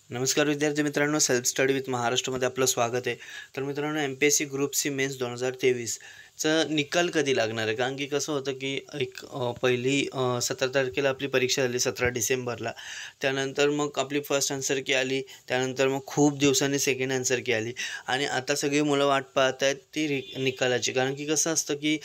नमस्कार विद्यार्थी मित्रांनो, सेल्फ स्टडी विथ महाराष्ट्रमध्ये आपलं स्वागत आहे। तर मित्रांनो, MPSC ग्रुप सी मेन्स 2023 चा निकाल कधी लागणार आहे? कारण की कसं होतं की पहिली 17 तारखेला आपली परीक्षा झाली, 17 डिसेंबरला। त्यानंतर मग आपली फर्स्ट आन्सर की आली, त्यानंतर मग खूप दिवसांनी सेकंड आन्सर की आली आणि आता सगळी मुलं वाट पाहत आहेत ती निकालाची। कारण की कसं असतं की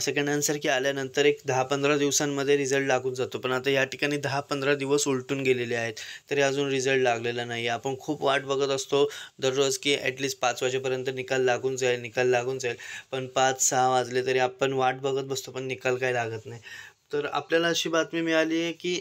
सेकंड आन्सर की आल्यानंतर एक 10-15 दिवसांमध्ये रिझल्ट लागून जातो, पण आता या ठिकाणी 10-15 दिवस उलटून गेलेले आहेत, तरी अजून रिझल्ट लागलेला नाही। आपण खूप वाट बघत असतो दररोज की ॲटलीस्ट 5 वाजेपर्यंत निकाल लागून जाईल, निकाल लागून जाईल, पण 5-6 वाजले तरी आपण वाट बघत बसतो, पण निकाल काही लागत नाही। तर आपल्याला अशी बातमी मिळाली आहे की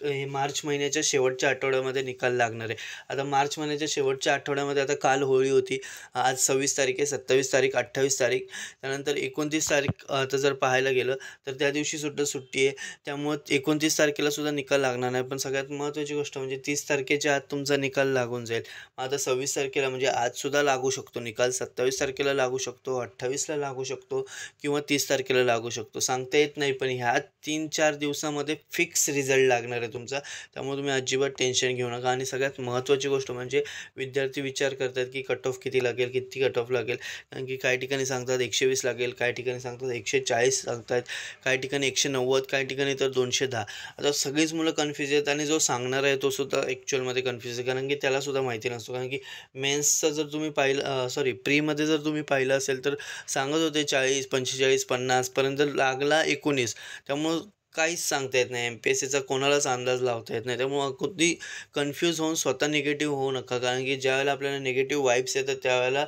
हे मार्च महिन्याच्या शेवटच्या आठवड्यामध्ये निकाल लागणार आहे। आता मार्च महिन्याच्या शेवटच्या आठवड्यामध्ये आता काल होळी होती, आज 26 तारीख आहे, 27 तारीख, 28 तारीख, त्यानंतर 29 तारीख आता जर पाहायला गेलं तर त्या दिवशीसुद्धा सुट्टी आहे। त्यामुळं 29 तारखेला सुद्धा निकाल लागणार नाही, पण सगळ्यात महत्त्वाची गोष्ट म्हणजे 30 तारखेच्या आत तुमचा निकाल लागून जाईल। आता 26 तारखेला म्हणजे आजसुद्धा लागू शकतो निकाल, 27 तारखेला लागू शकतो, 28ला लागू शकतो किंवा 30 तारखेला लागू शकतो, सांगता येत नाही। पण ह्या 3-4 दिवसामध्ये फिक्स रिझल्ट लागणार आहे तुमचा, त्यामुळे तुम्ही अजिबात टेन्शन घेऊ नका। आणि सगळ्यात महत्त्वाची गोष्ट म्हणजे विद्यार्थी विचार करतात की कट ऑफ किती लागेल, किती कट ऑफ लागेल, कारण की काही ठिकाणी सांगतात 120 लागेल, काही ठिकाणी सांगतात 140 सांगतात, काही ठिकाणी 190, काही ठिकाणी तर 210। आता सगळीच मुलं कन्फ्यूज आहेत आणि जो सांगणार आहे तो सुद्धा ॲक्च्युअलमध्ये कन्फ्यूज आहे, कारण की त्यालासुद्धा माहिती नसतो। कारण की मेन्सचं जर तुम्ही पाहिलं प्रीमध्ये जर तुम्ही पाहिलं असेल तर सांगत होते 40, 45, 50 पर्यंत, लागला 19। त्यामुळं काहीच सांगता येत नाही, MPSCचा कोणालाच अंदाज लावता येत नाही। त्यामुळं कधी कन्फ्यूज होऊन स्वतः निगेटिव्ह होऊ नका, कारण की ज्यावेळेला आपल्याला निगेटिव्ह वाइब्स येतात त्यावेळेला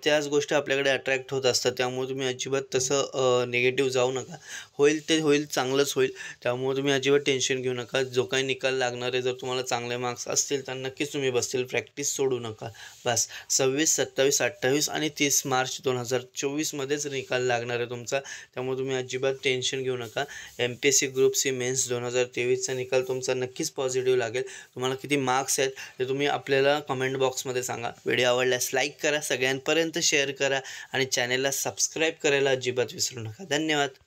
त्याच गोष्टी आपल्याकडे अट्रॅक्ट होत असतात। त्यामुळे तुम्ही अजिबात तसं निगेटिव्ह जाऊ नका, होईल ते होईल, चांगलंच होईल। त्यामुळे तुम्ही अजिबात टेन्शन घेऊ नका। जो काही निकाल लागणार आहे, जर तुम्हाला चांगले मार्क्स असतील तर नक्कीच तुम्ही बसतील, प्रॅक्टिस सोडू नका। बस 26, 27, 28 आणि 30 मार्च 2024मध्येच निकाल लागणार आहे तुमचा, त्यामुळे तुम्ही अजिबात टेन्शन घेऊ नका। MPSC ग्रुप सी मेन्स 2023चा निकाल तुमचा नक्कीच पॉझिटिव्ह लागेल। तुम्हाला किती मार्क्स आहेत ते तुम्ही आपल्याला कमेंट बॉक्समध्ये सांगा। व्हिडिओ आवडल्यास लाईक करा, सगळ्यांपर्यंत शेअर करा आणि चॅनेलला सबस्क्राईब करायला अजिबात विसरू नका। धन्यवाद।